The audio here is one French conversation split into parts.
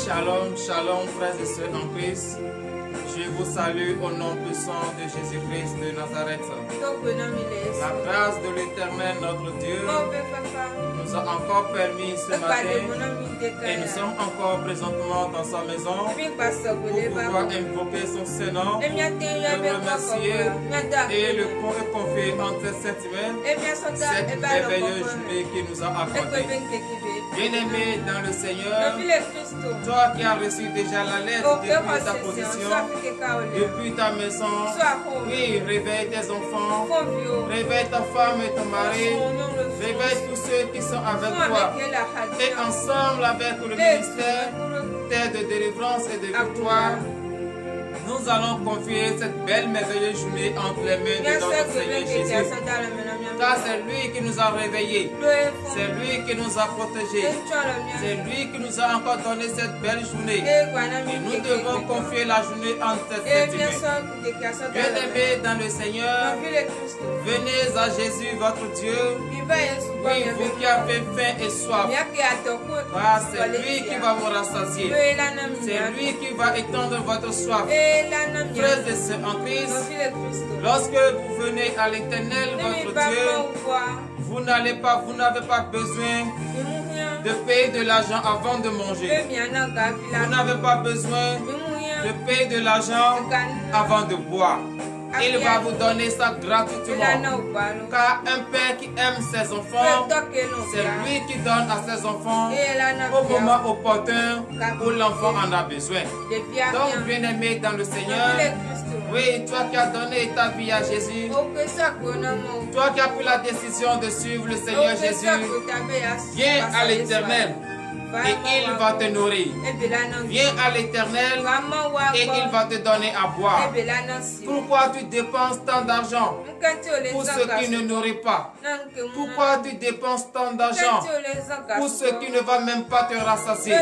Shalom, shalom, frères et sœurs en Christ. Je vous salue au nom puissant de Jésus-Christ de Nazareth. La grâce de l'Éternel, notre Dieu, nous a encore permis ce matin et nous sommes encore présentement dans sa maison pour pouvoir invoquer son Saint-Nom, le remercier et le confier entre cette semaine, cette merveilleuse journée qu'il nous a accordée. Bien-aimé dans le Seigneur, toi qui as reçu déjà la lettre depuis ta position, depuis ta maison, oui, réveille tes enfants, réveille ta femme et ton mari, réveille tous ceux qui sont avec toi. Et ensemble avec le ministère de délivrance et de victoire, nous allons confier cette belle merveilleuse journée entre les mains de notre Seigneur Jésus. Car c'est lui qui nous a réveillés, c'est lui qui nous a protégés, c'est lui qui nous a encore donné cette belle journée. Et nous devons confier la journée entre cette mains. Bien-aimés dans le Seigneur, venez à Jésus votre Dieu. Oui, vous qui avez faim et soif, car c'est lui qui va vous rassasier. C'est lui qui va étendre votre soif. Frères et sœurs en Christ, lorsque vous venez à l'Éternel votre Dieu, vous n'avez pas besoin de payer de l'argent avant de manger. Vous n'avez pas besoin de payer de l'argent avant de boire. Il va vous donner ça gratuitement. Car un père qui aime ses enfants, c'est lui qui donne à ses enfants au moment opportun où l'enfant en a besoin. Donc, bien-aimé dans le Seigneur, oui, toi qui as donné ta vie à Jésus, toi qui as pris la décision de suivre le Seigneur Jésus, viens à l'Éternel et il va te nourrir. Viens à l'Éternel et il va te donner à boire. Pourquoi tu dépenses tant d'argent pour ceux qui ne nourrissent pas? Pourquoi tu dépenses tant d'argent pour ceux qui ne vont même pas te rassasier?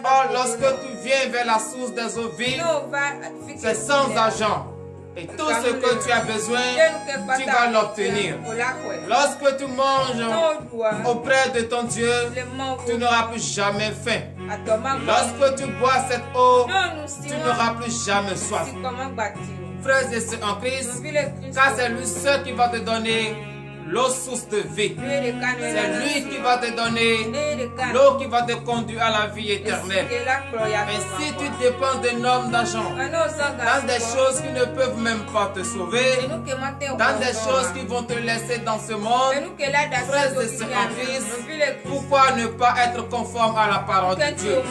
Or, lorsque tu viens vers la source des eaux vives, c'est sans argent. Et tout ce que tu as besoin, tu vas l'obtenir. Lorsque tu manges auprès de ton Dieu, tu n'auras plus jamais faim. Lorsque tu bois cette eau, tu n'auras plus jamais soif. Frères et sœurs en Christ, car c'est lui seul qui va te donner l'eau source de vie. C'est lui qui va te donner l'eau qui va te conduire à la vie éternelle. Mais si tu dépenses d'énormes d'argent dans des choses qui ne peuvent même pas te sauver, dans des choses qui vont te laisser dans ce monde, frères et sœurs en Christ, pourquoi ne pas être conforme à la parole de Dieu?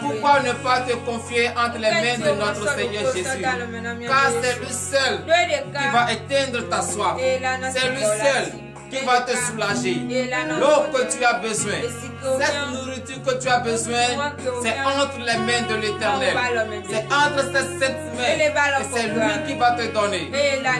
Pourquoi ne pas te confier entre les mains de notre Seigneur Jésus? Car c'est lui seul qui va éteindre ta soif. C'est lui seul qui va te soulager. L'eau que tu as besoin, cette nourriture que tu as besoin, c'est entre les mains de l'Éternel. C'est entre ses 7 mains. Et c'est lui qui va te donner.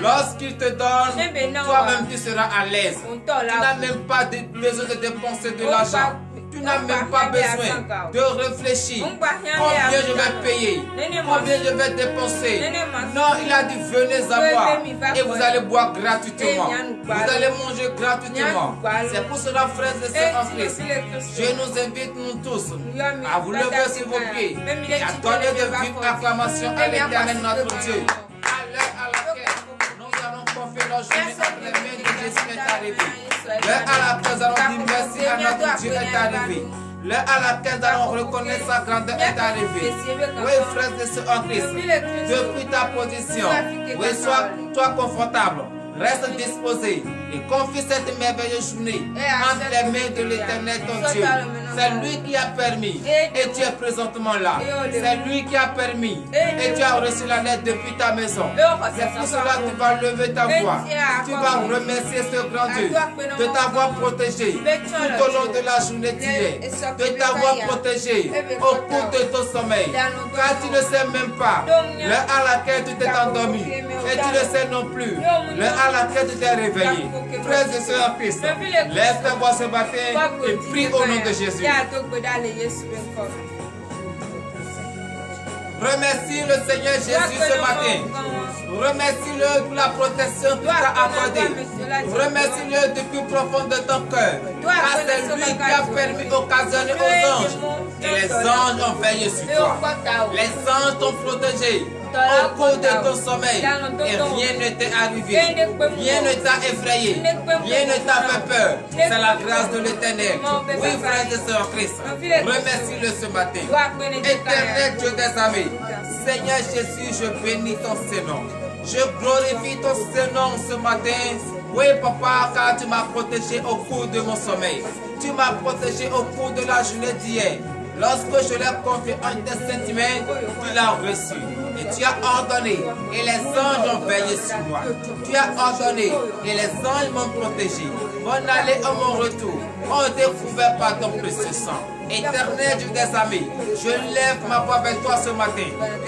Lorsqu'il te donne, toi-même tu seras à l'aise. Tu n'as même pas besoin de dépenser de l'argent. Tu n'as même pas besoin de réfléchir. Combien je vais payer? Combien je vais dépenser? Non, il a dit venez à moi et vous allez boire gratuitement. Vous allez manger gratuitement. C'est pour cela, frères et sœurs en Christ, je nous invite nous tous à vous lever sur vos pieds et à donner de vives acclamations à l'Éternel notre Dieu. À l'heure à laquelle nous allons confier nos journées entre les mains de Jésus est arrivé. L'heure à laquelle nous allons dire merci à notre Dieu est arrivé. L'heure à laquelle nous allons reconnaître sa grandeur est arrivée. Oui, frères et sœurs en Christ, depuis ta position, oui, sois confortable. Reste disposé et confie cette merveilleuse journée entre les mains de l'Éternel ton Dieu. C'est lui qui a permis et tu es présentement là. C'est lui qui a permis et tu as reçu la lettre depuis ta maison. C'est pour cela que tu vas lever ta voix. Tu vas remercier ce grand Dieu de t'avoir protégé tout au long de la journée d'hier, de t'avoir protégé au cours de ton sommeil. Car tu ne sais même pas l'heure à laquelle tu t'es endormi et tu ne sais non plus l'heure à laquelle tu t'es réveillé. Frères et sœurs en Christ, lève ta voix ce matin et prie au nom de Jésus. Remercie le Seigneur Jésus ce matin. Remercie-le pour la protection qu'il t'a accordée. Remercie-le du plus profond de ton cœur. Car c'est lui qui a permis d'occasionner aux anges. Et les anges ont veillé sur toi. Les anges t'ont protégé au cours de ton sommeil. Et rien ne t'est arrivé. Rien ne t'a effrayé. Rien ne t'a fait peur. C'est la grâce de l'Éternel. Oui, frères et sœurs en Christ, remercie-le ce matin. Éternel Dieu des armées, Seigneur Jésus, je bénis ton Saint-Nom. Je glorifie ton Saint-Nom ce matin. Oui, papa, car tu m'as protégé au cours de mon sommeil. Tu m'as protégé au cours de la journée d'hier. Lorsque je l'ai confié en tes sentiments, tu l'as reçu. Et tu as ordonné, et les anges ont veillé sur moi. Tu as ordonné, et les anges m'ont protégé. Mon aller et mon retour ont été couverts par ton précieux sang. Éternel Dieu des armées, je lève ma voix vers toi ce matin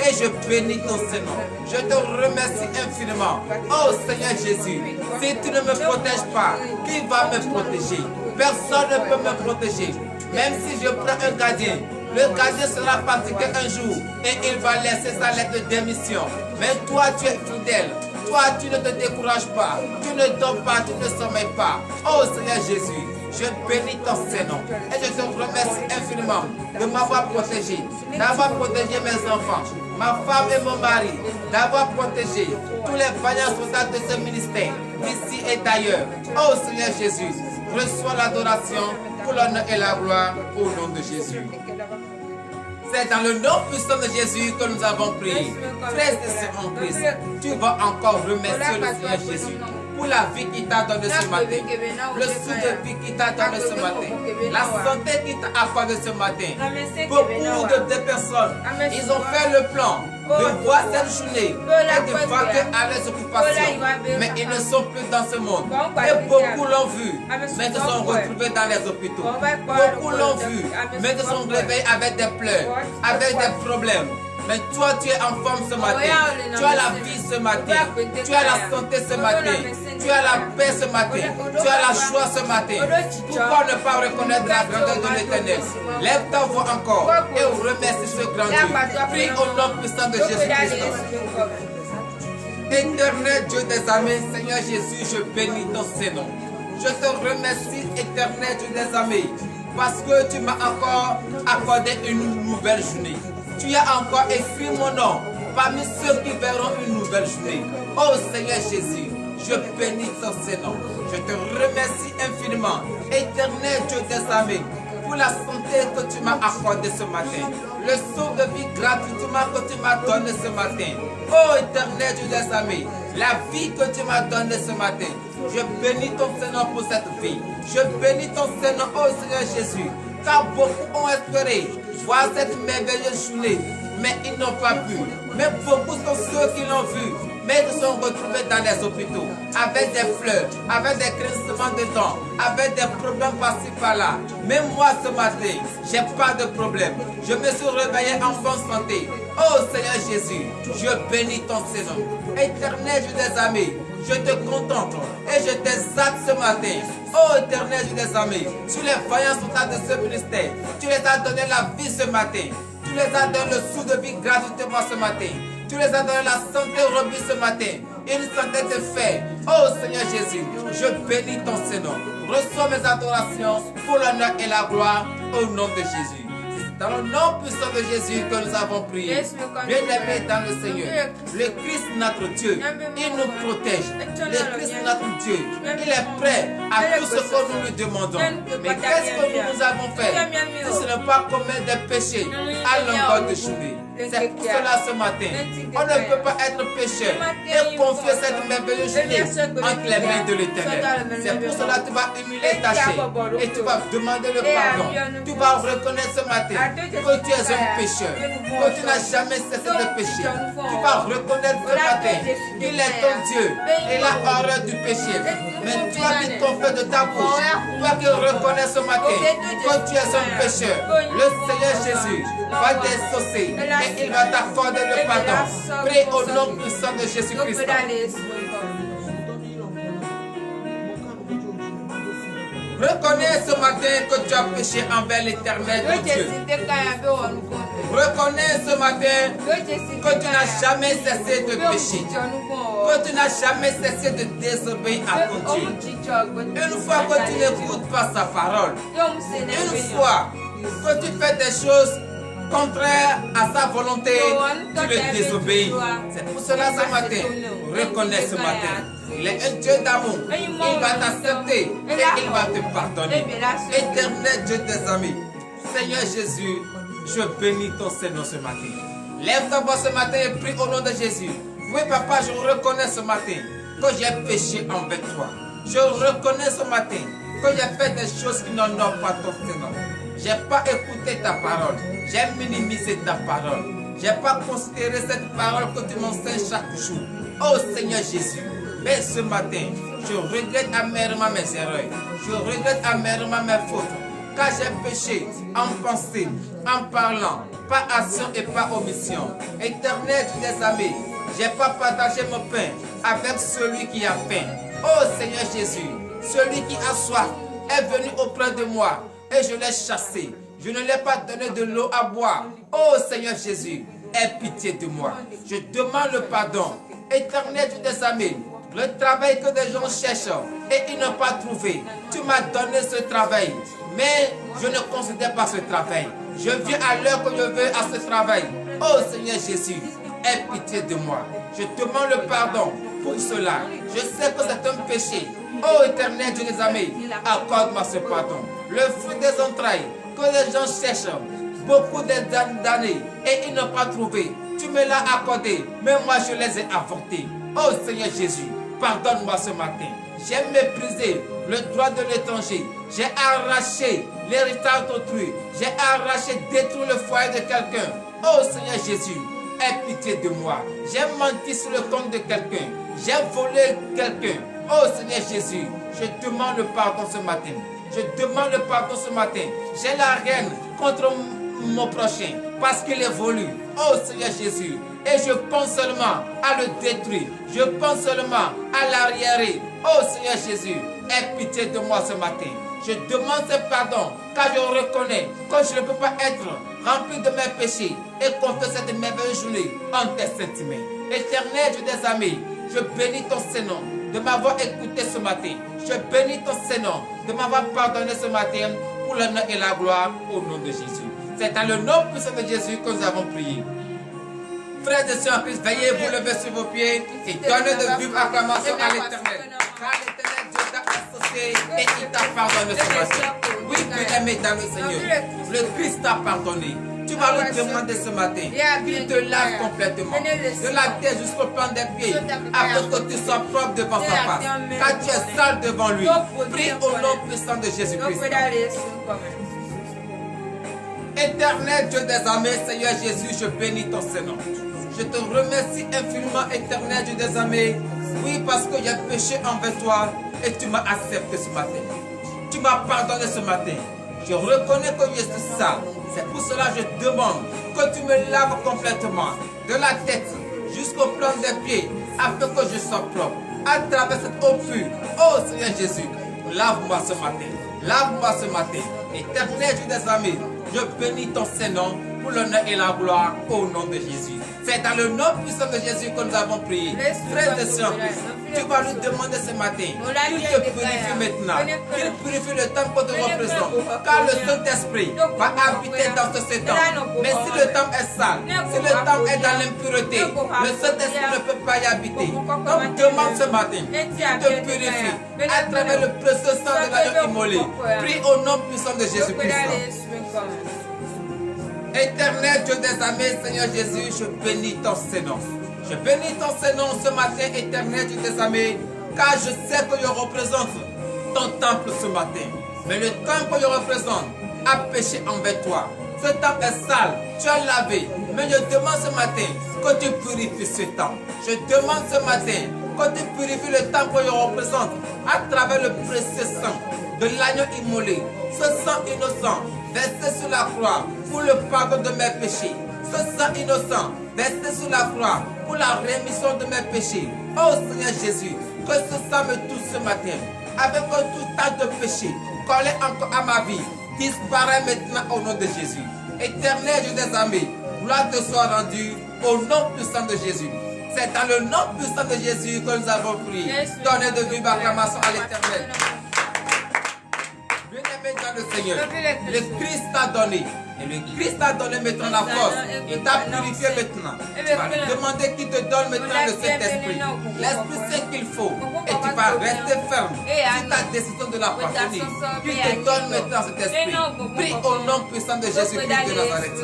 et je bénis ton Saint-Nom. Je te remercie infiniment. Oh Seigneur Jésus, si tu ne me protèges pas, qui va me protéger? Personne ne peut me protéger. Même si je prends un gardien, le gardien sera fatigué un jour et il va laisser sa lettre de démission. Mais toi, tu es fidèle. Toi, tu ne te décourages pas. Tu ne dors pas, tu ne sommeilles pas. Oh Seigneur Jésus, je bénis ton Saint-Nom et je te remercie infiniment de m'avoir protégé, d'avoir protégé mes enfants, ma femme et mon mari, d'avoir protégé tous les vaillants soldats de ce ministère, d'ici et d'ailleurs. Oh Seigneur Jésus, reçois l'adoration pour l'honneur et la gloire au nom de Jésus. C'est dans le nom puissant de Jésus que nous avons prié. Frères et sœurs en Christ, tu vas encore remercier le Seigneur Jésus pour la vie qu'il t'a donnée ce matin, le souffle de vie qu'il t'a donné ce matin, la santé qu'il t'a accordée ce matin. Beaucoup de personnes, ils ont fait le plan de voir cette journée et de vaquer à leurs occupations, mais ils ne sont plus dans ce monde. Et beaucoup l'ont vu, mais se sont retrouvés dans les hôpitaux. Beaucoup l'ont vu, mais se sont réveillés avec des pleurs, avec des problèmes. Mais toi, tu es en forme ce matin. Tu as la vie ce matin. Tu as la santé ce matin. Tu as la paix ce matin. Tu as la joie ce matin. Pourquoi ne pas reconnaître la grandeur de l'Éternel? Lève ta voix encore et remercie ce grand Dieu. Prie au nom puissant de Jésus-Christ. Éternel Dieu des armées, Seigneur Jésus, je bénis ton Saint-Nom. Je te remercie, éternel Dieu des armées, parce que tu m'as encore accordé une nouvelle journée. Tu as encore écrit mon nom parmi ceux qui verront une nouvelle journée. Oh Seigneur Jésus, je bénis ton Saint-Nom. Je te remercie infiniment, éternel Dieu des armées, pour la santé que tu m'as accordée ce matin. Le souffle de vie gratuitement que tu m'as donné ce matin. Oh éternel Dieu des armées, la vie que tu m'as donnée ce matin. Je bénis ton Saint-Nom pour cette vie. Je bénis ton Saint-Nom, oh Seigneur Jésus, car beaucoup ont espéré voir cette merveilleuse journée, mais ils n'ont pas pu. Mais beaucoup sont ceux qui l'ont vu, mais ils se sont retrouvés dans les hôpitaux, avec des fleurs, avec des crissements de dents, avec des problèmes par-ci par-là. Mais moi ce matin, j'ai pas de problème. Je me suis réveillé en bonne santé. Oh Seigneur Jésus, je bénis ton Seigneur. Éternel Dieu des armées, je te contemple et je t'exalte ce matin. Oh éternel Dieu des armées, sur les vaillants soldats de ce ministère, tu les as donné la vie ce matin. Tu les as donné le sou de vie gratuitement ce matin. Tu les as donné la santé robuste ce matin. Une santé de fer. Oh Seigneur Jésus, je bénis ton Seigneur. Reçois mes adorations pour l'honneur et la gloire au nom de Jésus. Dans le nom puissant de Jésus que nous avons prié. Bien-aimé dans le Seigneur. Le Christ notre Dieu, il nous protège. Le Christ notre Dieu, il est prêt à tout ce que nous lui demandons. Mais qu'est-ce que nous avons fait? Si ce n'est pas commettre des péchés à longueur de journée. C'est pour cela ce matin, on ne peut pas être pécheur et confier cette merveilleuse journée entre les mains de l'Éternel. C'est pour cela que tu vas humilier ta chair et tu vas demander le pardon. Tu vas reconnaître ce matin que tu es un pécheur, que tu n'as jamais cessé de pécher. Tu vas reconnaître ce matin qu'il est ton Dieu et la horreur du péché. Mais toi qui confesses de ta bouche, toi qui reconnais ce matin que tu es un pécheur, le Seigneur Jésus va t'exaucer et il va t'accorder le pardon. Prie au nom puissant de Jésus-Christ. Reconnais ce matin que tu as péché envers l'Éternel Dieu. Reconnais ce matin que tu n'as jamais cessé de pécher. Que tu n'as jamais cessé de désobéir à ton Dieu. Une fois que tu n'écoutes pas sa parole, une fois que tu fais des choses contraires à sa volonté, tu le désobéis. C'est pour cela ce matin, reconnais ce matin. Il est un Dieu d'amour. Il va t'accepter et il va te pardonner. Éternel Dieu des amis, Seigneur Jésus, je bénis ton Seigneur ce matin. Lève ta voix ce matin et prie au nom de Jésus. Oui, papa, je reconnais ce matin que j'ai péché envers toi. Je reconnais ce matin que j'ai fait des choses qui n'honorent pas ton Seigneur. Je n'ai pas écouté ta parole. J'ai minimisé ta parole. Je n'ai pas considéré cette parole que tu m'enseignes chaque jour. Oh Seigneur Jésus, mais ce matin, je regrette amèrement mes erreurs. Je regrette amèrement mes fautes. Car j'ai péché en pensée, en parlant, par action et par omission. Éternel des amis, je n'ai pas partagé mon pain avec celui qui a faim. Oh Seigneur Jésus, celui qui a soif est venu auprès de moi et je l'ai chassé. Je ne l'ai pas donné de l'eau à boire. Oh Seigneur Jésus, aie pitié de moi. Je demande le pardon. Éternel des amis, le travail que des gens cherchent et ils n'ont pas trouvé. Tu m'as donné ce travail, mais je ne considère pas ce travail. Je viens à l'heure que je veux à ce travail. Oh Seigneur Jésus, aie pitié de moi. Je demande le pardon pour cela. Je sais que c'est un péché. Oh éternel Dieu des amis, accorde-moi ce pardon. Le fruit des entrailles que les gens cherchent beaucoup d'années et ils n'ont pas trouvé. Tu me l'as accordé, mais moi je les ai avortés. Oh Seigneur Jésus, pardonne-moi ce matin. J'ai méprisé le droit de l'étranger. J'ai arraché l'héritage d'autrui. J'ai arraché, détruit le foyer de quelqu'un. Oh Seigneur Jésus, aie pitié de moi. J'ai menti sur le compte de quelqu'un. J'ai volé quelqu'un. Oh Seigneur Jésus, je demande le pardon ce matin. Je demande le pardon ce matin. J'ai la haine contre mon prochain parce qu'il est voulu. Oh Seigneur Jésus, et je pense seulement à le détruire. Je pense seulement à l'arriérer. Oh Seigneur Jésus, aie pitié de moi ce matin. Je demande ce pardon car je reconnais que je ne peux pas être rempli de mes péchés et confier cette merveilleuse journée en tes saintes mains. Éternel Dieu des amis, je bénis ton Seigneur de m'avoir écouté ce matin. Je bénis ton Seigneur de m'avoir pardonné ce matin pour l'honneur et la gloire au nom de Jésus. C'est dans le nom puissant de Jésus que nous avons prié. Frères et sœurs en Christ, veillez vous lever sur vos pieds et donnez de vives acclamations à l'Éternel. Car l'Éternel Dieu t'a associé et il t'a pardonné ce matin. Oui, bien-aimé dans le Seigneur, le Christ t'a pardonné. Tu vas lui demander ce matin qu'il te lave complètement, de la tête jusqu'au plan des pieds, afin que tu sois propre devant sa face, car tu es sale devant lui. Prie au nom puissant de Jésus-Christ. Éternel Dieu des armées, Seigneur Jésus, je bénis ton Seigneur. Je te remercie infiniment, éternel Dieu des armées. Oui, parce que j'ai péché envers toi et tu m'as accepté ce matin. Tu m'as pardonné ce matin. Je reconnais que je suis sale. C'est pour cela que je demande que tu me laves complètement, de la tête jusqu'au plan des pieds, afin que je sois propre. À travers cette eau pure, oh Seigneur Jésus, lave-moi ce matin. Lave-moi ce matin. Éternel Dieu des armées, je bénis ton Saint-Nom pour l'honneur et la gloire au nom de Jésus. C'est dans le nom puissant de Jésus que nous avons prié. Frères et sœurs, tu vas lui demander ce matin qu'il te purifie maintenant, qu'il purifie le temple que tu représentes, car le Saint-Esprit va habiter dans ce temple. Mais si le temple est sale, si le temple est dans l'impureté, le Saint-Esprit ne peut pas y habiter. Donc demande ce matin qu'il te purifie à travers le précieux sang de l'agneau immolé. Prie au nom puissant de Jésus-Christ. Éternel Dieu des armées, Seigneur Jésus, je bénis ton Saint-Nom. Je bénis ton Saint-Nom ce matin, éternel Dieu des armées, car je sais que je représente ton temple ce matin. Mais le temple que je représente a péché envers toi. Ce temple est sale, tu as lavé. Mais je demande ce matin que tu purifies ce temple. Je demande ce matin que tu purifies le temple que je représente à travers le précieux sang de l'agneau immolé. Ce sang innocent versé sur la croix pour le pardon de mes péchés. Ce sang innocent versé sur la croix pour la rémission de mes péchés. Oh Seigneur Jésus, que ce sang me touche ce matin, avec tout tas de péchés collé encore à ma vie, disparaît maintenant au nom de Jésus. Éternel Dieu des armées, gloire te soit rendue au nom puissant de Jésus. C'est dans le nom puissant de Jésus que nous avons prié. Donnez de vive acclamation à l'Éternel. Bien-aimé dans le Seigneur, le Christ t'a donné. Et le Christ t'a donné maintenant la force. Il t'a purifié maintenant. Tu vas lui demander qu'il te donne maintenant le Saint-Esprit. L'Esprit Saint qu'il faut. Et tu vas rester ferme sur ta décision de l'appartenir. Qu'il te donne maintenant cet esprit. Prie au nom puissant de Jésus-Christ de Nazareth.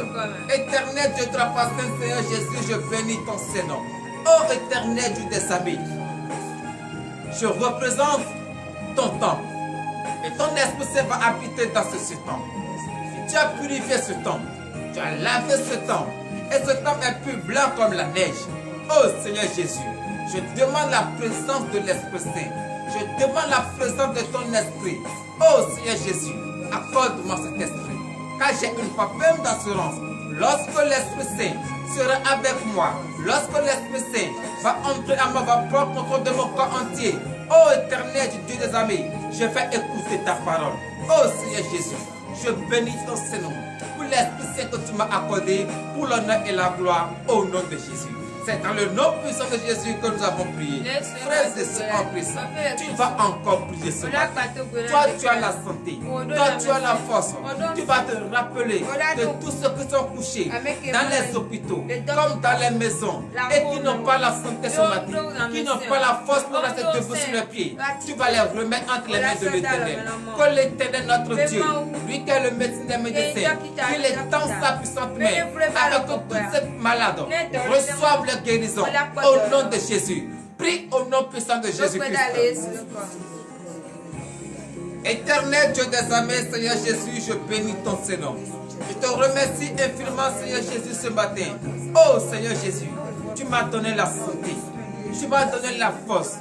Éternel Dieu, trois fois Saint Seigneur Jésus, je bénis ton Saint-Nom. Oh éternel Dieu des armées, je représente ton temple. Et ton Esprit Saint va habiter dans ce temple. Tu as purifié ce temple. Tu as lavé ce temple. Et ce temple est plus blanc comme la neige. Oh Seigneur Jésus, je demande la présence de l'Esprit Saint. Je demande la présence de ton Esprit. Oh Seigneur Jésus, accorde-moi cet esprit. Car j'ai une fois ferme d'assurance. Lorsque l'Esprit Saint sera avec moi, lorsque l'Esprit Saint va entrer à moi, va prendre contrôle de mon corps entier. Oh éternel Dieu des armées, je vais écouter ta parole. Oh Seigneur Jésus, je bénis ton Saint-Nom pour l'Esprit Saint que tu m'as accordé pour l'honneur et la gloire au nom de Jésus. C'est dans le nom puissant de Jésus que nous avons prié. Frères et sœurs en Christ, tu vas encore prier ce matin. Toi, tu as la santé. Toi, tu as la force. Tu vas te rappeler de tous ceux qui sont couchés dans les hôpitaux, comme dans les maisons, et qui n'ont pas la santé ce matin, qui n'ont pas la force pour rester debout sur les pieds. Tu vas les remettre entre les mains de l'Éternel. Que l'Éternel, notre Dieu, lui qui est le médecin des médecins, qu'il étend sa puissante main, avec que toutes ces malades reçoivent la guérison au nom de Jésus. Prie au nom puissant de Jésus-Christ. Éternel Dieu des armées, Seigneur Jésus, je bénis ton Saint-Nom. Je te remercie infiniment, Seigneur Jésus, ce matin. Oh Seigneur Jésus, tu m'as donné la santé. Tu m'as donné la force.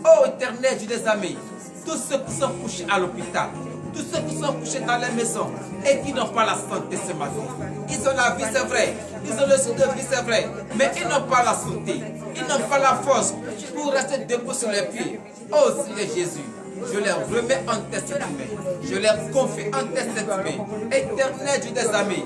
Oh Éternel Dieu des armées, tous ceux qui sont couchés à l'hôpital, tous ceux qui sont couchés dans les maisons et qui n'ont pas la santé ce matin. Ils ont la vie, c'est vrai. Ils ont le sud de vie, c'est vrai. Mais ils n'ont pas la santé. Ils n'ont pas la force pour rester debout sur les pieds. Oh Seigneur Jésus, je les remets en tes saintes mains. Je les confie en tes saintes mains. Éternel Dieu des armées,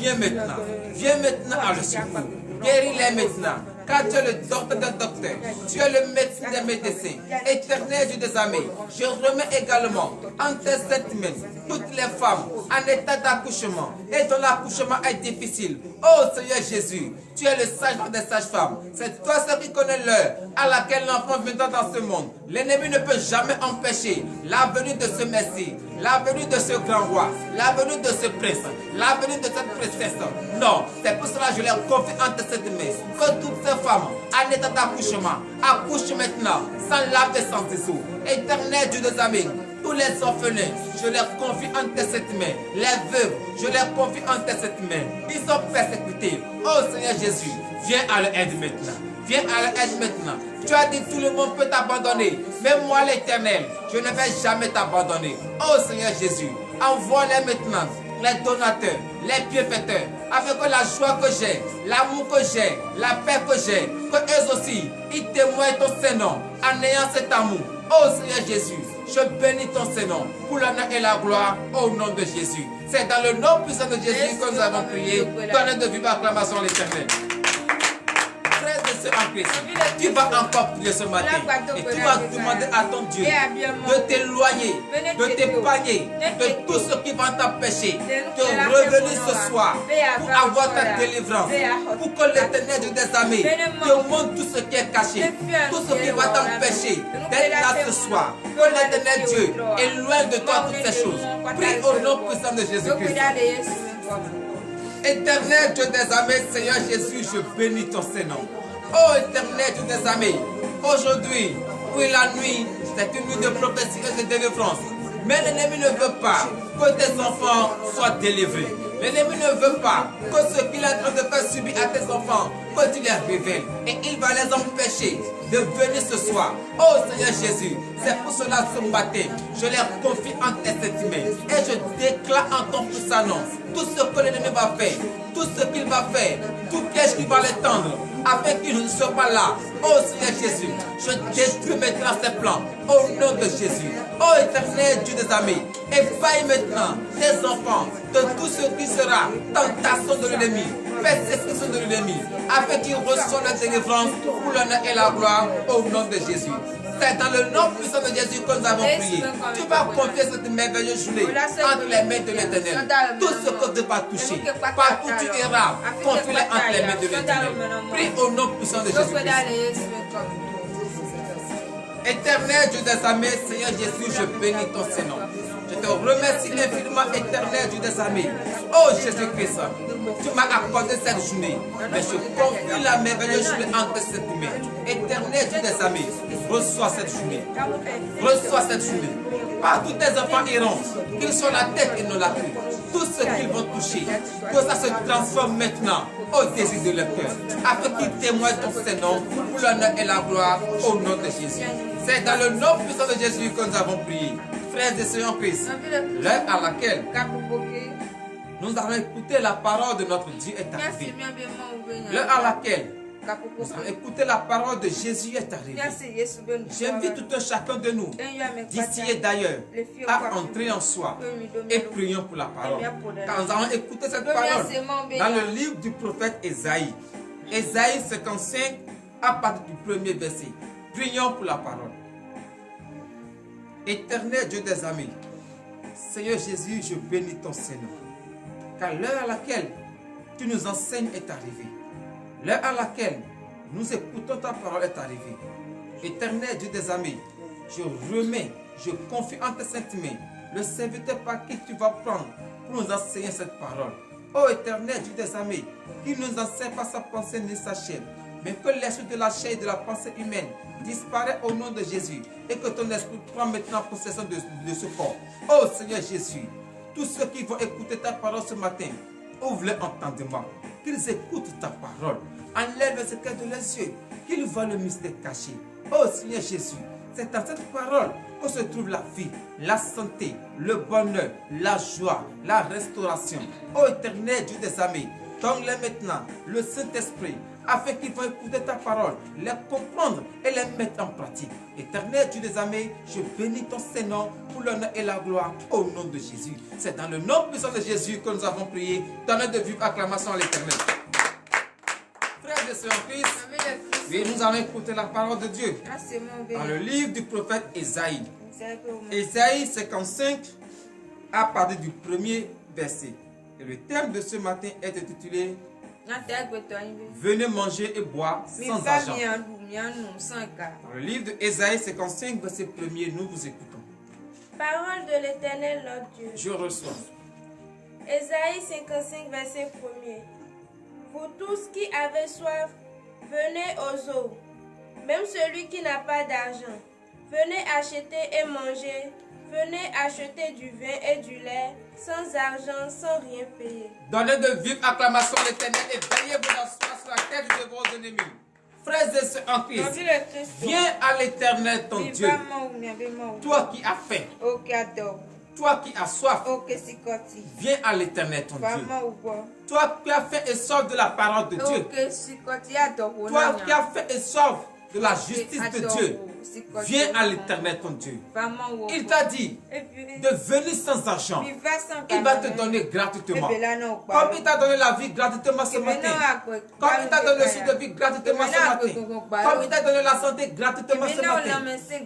viens maintenant. Viens maintenant à le secours. Guéris-les maintenant. Car tu es le docteur des docteurs, tu es le médecin des médecins, éternel Dieu des armées. Je remets également en tes saintes mains toutes les femmes en état d'accouchement et dont l'accouchement est difficile. Oh Seigneur Jésus, tu es le sage des sages-femmes. C'est toi seul qui connais l'heure à laquelle l'enfant viendra dans ce monde. L'ennemi ne peut jamais empêcher la venue de ce Messie, la venue de ce grand roi, la venue de ce prince, la venue de cette princesse. Non, c'est pour cela que je les confie en tes saintes mains. Que toutes ces femmes en état d'accouchement accouchent maintenant sans lave et sans ciseaux. Éternel Dieu des armées, tous les orphelins, je les confie en tes saintes mains. Les veuves, je les confie en tes saintes mains. Ils sont persécutés. Oh Seigneur Jésus, Viens à l'aide maintenant. Viens à l'aide maintenant. Tu as dit tout le monde peut t'abandonner. Mais moi l'Éternel, je ne vais jamais t'abandonner. Oh Seigneur Jésus, envoie-les maintenant, les donateurs, les bienfaiteurs, avec la joie que j'ai, l'amour que j'ai, la paix que j'ai, que eux aussi, ils témoignent ton Saint-Nom en ayant cet amour. Oh Seigneur Jésus, je bénis ton Saint-Nom pour l'honneur et la gloire au nom de Jésus. C'est dans le nom puissant de Jésus que nous avons prié. Donnez de vive acclamation à l'Éternel. En Christ, tu vas encore prier ce matin et tu vas demander à ton Dieu de t'éloigner, de t'épargner de tout ce qui va t'empêcher de revenir ce soir pour avoir ta délivrance, pour que l'Éternel Dieu des armées te montre tout ce qui est caché, tout ce qui va t'empêcher d'être là ce soir. Que l'Éternel Dieu éloigne de toi toutes ces choses. Prie au nom puissant de Jésus-Christ. Éternel Dieu des armées, Seigneur Jésus, je bénis ton Saint-Nom. Oh Éternel Dieu des armées, aujourd'hui, oui la nuit, c'est une nuit de prophétie et de délivrance. Mais l'ennemi ne veut pas que tes enfants soient délivrés. L'ennemi ne veut pas que ce qu'il est en train de faire subir à tes enfants, que tu les révèles. Et il va les empêcher de venir ce soir. Oh Seigneur Jésus, c'est pour cela ce matin, je les confie en tes mains. Et je déclare en ton puissant nom, tout ce que l'ennemi va faire, tout ce qu'il va faire, tout piège qui va les tendre, afin qu'ils ne soient pas là. Oh Seigneur Jésus, je détruis maintenant ces plans au nom de Jésus. Oh Éternel Dieu des armées, épargne maintenant tes enfants de tout ce qui sera tentation de l'ennemi, persécution de l'ennemi, afin qu'ils reçoivent la délivrance pour l'honneur et la gloire au nom de Jésus. C'est dans le nom puissant de Jésus que nous avons prié. Tu vas confier cette merveilleuse journée entre les mains de l'Éternel. Tout ce que tu vas toucher, partout tu iras, confie-les entre les mains de l'Éternel. Prie au nom puissant de Jésus-Christ. Éternel Dieu des armées, Seigneur Jésus, je bénis ton Saint-Nom. Je te remercie infiniment, Éternel Dieu des armées. Oh Jésus-Christ, tu m'as accordé cette journée. Mais je confie la merveilleuse journée entre cette mains. Éternel Dieu des armées, reçois cette journée. Reçois cette journée. Partout tes enfants iront, qu'ils soient la tête et non la queue. Tout ce qu'ils vont toucher, que ça se transforme maintenant au désir de leur cœur, afin qu'ils témoignent ton Saint-Nom pour l'honneur et la gloire au nom de Jésus. C'est dans le nom puissant de Jésus que nous avons prié. Frères et sœurs en Christ, l'heure à laquelle nous allons écouter la parole de notre Dieu est arrivée. L'heure à laquelle nous allons écouter la parole de Jésus est arrivée. J'invite tout un chacun de nous, d'ici et d'ailleurs, à entrer en soi et prions pour la parole. Quand nous allons écouter cette parole dans le livre du prophète Ésaïe. Ésaïe 55 à partir du premier verset. Prions pour la parole. Éternel Dieu des armées, Seigneur Jésus, je bénis ton Seigneur. Car l'heure à laquelle tu nous enseignes est arrivée. L'heure à laquelle nous écoutons ta parole est arrivée. Éternel Dieu des armées, je remets, je confie en tes saintes mains le serviteur par qui tu vas prendre pour nous enseigner cette parole. Ô Éternel Dieu des armées, qui nous enseigne pas sa pensée ni sa chair, mais que l'esprit de la chair et de la pensée humaine disparaît au nom de Jésus et que ton esprit prend maintenant possession de ce corps. Oh Seigneur Jésus, tous ceux qui vont écouter ta parole ce matin, ouvre leur entendement, qu'ils écoutent ta parole, enlève le secret de leurs yeux, qu'ils voient le mystère caché. Oh Seigneur Jésus, c'est dans cette parole que se trouve la vie, la santé, le bonheur, la joie, la restauration. Oh Éternel Dieu des armées, donne-leur maintenant le Saint-Esprit, afin qu'ils vont écouter ta parole, les comprendre et les mettre en pratique. Éternel Dieu des armées, je bénis ton Saint-Nom pour l'honneur et la gloire au nom de Jésus. C'est dans le nom puissant de Jésus que nous avons prié. Donnez de vive acclamation à l'Éternel. Frères et sœurs en Christ, oui, nous allons écouter la parole de Dieu dans le livre du prophète Ésaïe. Ésaïe 55 à partir du premier verset. Et le thème de ce matin est intitulé Venez manger et boire sans argent. Dans le livre de Ésaïe 55, verset 1er, nous vous écoutons. Parole de l'Éternel, notre Dieu. Je reçois. Ésaïe 55, verset 1er. Vous tous qui avez soif, venez aux eaux. Même celui qui n'a pas d'argent, venez acheter et manger. Venez acheter du vin et du lait sans argent, sans rien payer. Donnez de vives acclamations à l'Éternel et veillez vous asseoir sur la tête de vos ennemis. Frères et sœurs en Christ, viens à l'Éternel ton Dieu. Toi qui as faim, toi qui as soif, viens à l'Éternel ton Dieu. Toi qui as faim et soif de la parole de Dieu. Toi qui as faim et soif de la justice de Dieu. Viens à l'Éternel ton Dieu. Il t'a dit de venir sans argent. Il va te donner gratuitement. Comme il t'a donné la vie gratuitement ce matin. Comme il t'a donné le sud de vie gratuitement ce matin. Comme il t'a donné la santé gratuitement ce matin.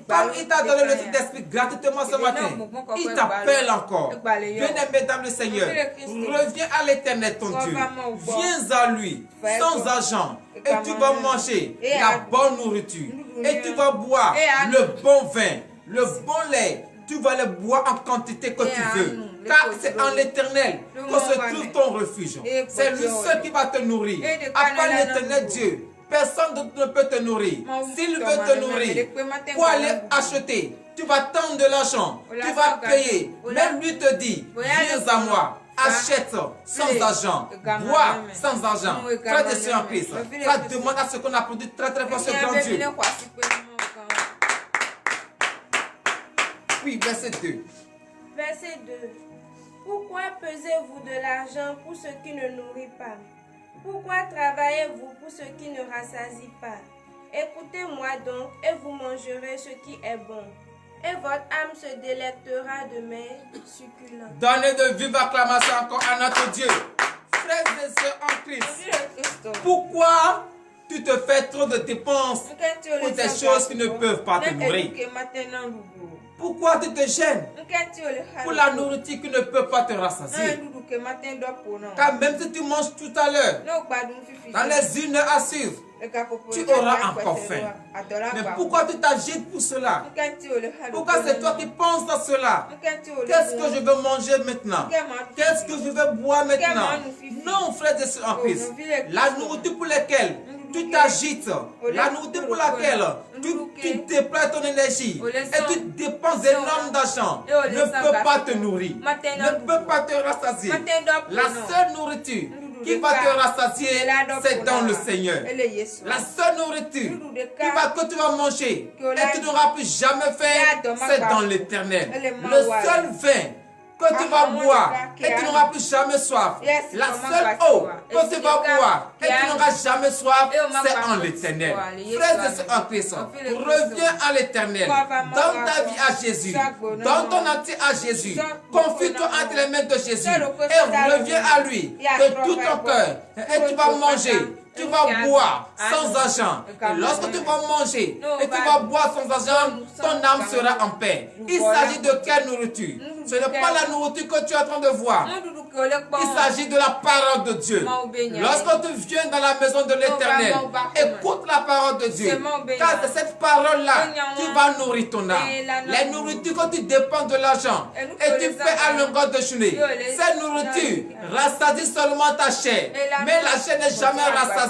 Comme il t'a donné le sud d'esprit gratuitement ce matin. Il t'appelle encore. Bien-aimé dans le Seigneur, reviens à l'Éternel ton Dieu. Viens à lui sans argent. Et tu vas manger la bonne nourriture. Et tu vas boire le bon vin, le bon lait. Tu vas le boire en quantité que tu veux. Car c'est en l'Éternel que se trouve ton refuge. C'est lui seul qui va te nourrir. À part l'Éternel Dieu, personne d'autre ne peut te nourrir. S'il veut te nourrir, pour aller acheter, tu vas tendre de l'argent, tu vas payer. Même lui te dit, viens à moi. Achète sans argent, bois sans argent. Frère et sœurs en Christ, ça demande à ce qu'on applaudit très très fort ce grand Dieu. Oui, verset 2. Verset 2. Pourquoi pesez-vous de l'argent pour ce qui ne nourrit pas? Pourquoi travaillez-vous pour ce qui ne rassasie pas? Écoutez-moi donc et vous mangerez ce qui est bon. Et votre âme se délectera de mes succulents. Donnez de vives acclamations encore à notre Dieu. Frères et sœurs en Christ, pourquoi tu te fais trop de dépenses pour des choses qui ne peuvent pas te nourrir? Pourquoi tu te gênes pour la nourriture qui ne peut pas te rassasier? Car même si tu manges tout à l'heure, dans les 1 heure à suivre, tu auras encore faim. Mais pourquoi tu t'agites pour cela? Pourquoi c'est toi qui penses à cela? Qu'est-ce que je veux manger maintenant? Qu'est-ce que je veux boire maintenant? Non, frères et sœurs en Christ. La nourriture pour laquelle tu t'agites, la nourriture pour laquelle tu déploies ton énergie et tu dépenses d'énormes d'argent ne peut pas te nourrir, ne peut pas te rassasier. La seule nourriture qui va te rassasier, c'est dans le Seigneur. La seule nourriture que tu vas manger et tu n'auras plus jamais faim, c'est dans l'Éternel. Le seul vin que tu vas boire et tu n'auras plus jamais soif. La seule eau que tu vas boire et tu n'auras jamais soif, c'est en l'Éternel. Frères et sœurs en Christ, reviens à l'Éternel. Donne ta vie à Jésus. Donne ton entier à Jésus. Confie-toi entre les mains de Jésus et reviens à lui de tout ton cœur. Et tu vas manger. Tu vas boire sans argent. Et lorsque tu vas manger et tu vas boire sans argent, ton âme sera en paix. Il s'agit de quelle nourriture? Ce n'est pas la nourriture que tu es en train de voir. Il s'agit de la parole de Dieu. Lorsque tu viens dans la maison de l'Éternel, écoute la parole de Dieu. Car c'est cette parole-là qui va nourrir ton âme. Les nourritures que tu dépenses de l'argent et tu fais à longueur de journée, cette nourriture rassasie seulement ta chair. Mais la chair n'est jamais rassasiée.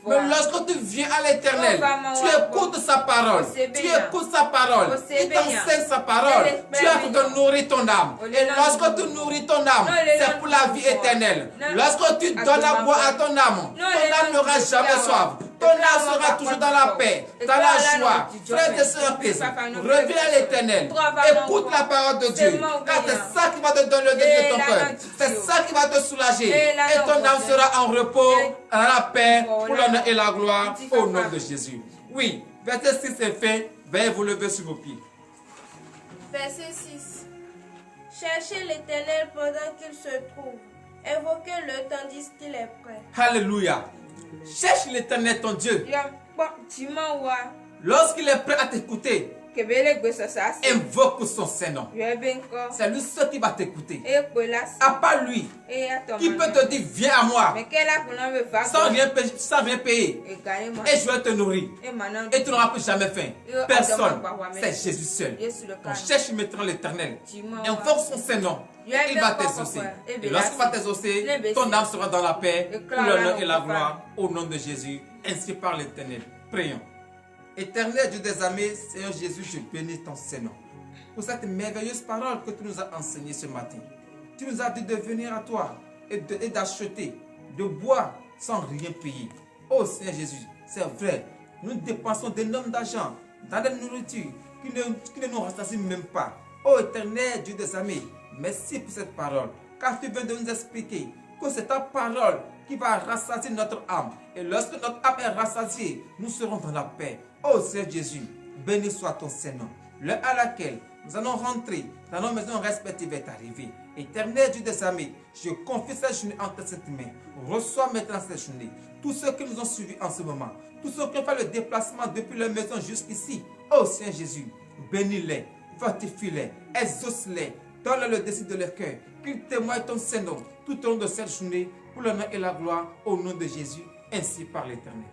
Mais lorsque tu viens à l'Éternel, tu écoutes sa parole. Tu écoutes sa parole. Il t'enseigne sa parole. Tu as de nourrir ton âme. Et lorsque tu nourris ton âme, c'est pour la vie éternelle. Lorsque tu donnes à boire à ton âme n'aura jamais soif. Ton âme sera toujours dans la paix, dans la joie. Frères et sœurs en Christ, reviens à l'Éternel. Écoute la parole de Dieu. Car c'est ça qui va te donner le désir de ton cœur. C'est ça qui va te soulager. Et ton âme sera en repos, dans la paix, pour l'honneur et la gloire, au nom de Jésus. Oui, verset 6 est fait. Veuillez vous lever sur vos pieds. Verset 6. Cherchez l'Éternel pendant qu'il se trouve. Évoquez-le tandis qu'il est prêt. Alléluia. Cherche l'Éternel ton Dieu. Lorsqu'il est prêt à t'écouter, invoque son Saint-Nom. C'est lui seul qui va t'écouter. À part lui, qui peut te dire viens à moi sans rien payer. Et je vais te nourrir. Et tu n'auras plus jamais faim. Personne. C'est Jésus seul. Donc cherche maintenant l'Éternel. Invoque son Saint-Nom. Il va t'exaucer. Et lorsqu'il va t'exaucer, ton âme sera dans la paix, pour l'honneur et la gloire, au nom de Jésus, ainsi par l'Éternel. Prions. Éternel Dieu des armées, Seigneur Jésus, je bénis ton Saint-Nom pour cette merveilleuse parole que tu nous as enseignée ce matin. Tu nous as dit de venir à toi et d'acheter, de boire sans rien payer. Oh Seigneur Jésus, c'est vrai, nous dépensons d'énormes d'argent dans la nourriture qui ne nous rassasie même pas. Oh éternel Dieu des armées, merci pour cette parole, car tu viens de nous expliquer que c'est ta parole qui va rassasier notre âme. Et lorsque notre âme est rassasiée, nous serons dans la paix. Oh Seigneur Jésus, béni soit ton Saint-Nom. L'heure à laquelle nous allons rentrer dans nos maisons respectives est arrivée. Éternel Dieu des armées, je confie cette journée entre cette main. Reçois maintenant cette journée. Tous ceux qui nous ont suivis en ce moment, tous ceux qui ont fait le déplacement depuis leur maison jusqu'ici, oh Seigneur Jésus, bénis-les, fortifie-les, exauce-les, donne-leur le désir de leur cœur, qu'ils témoignent ton Saint-Nom tout au long de cette journée pour l'honneur et la gloire au nom de Jésus, ainsi par l'Éternel.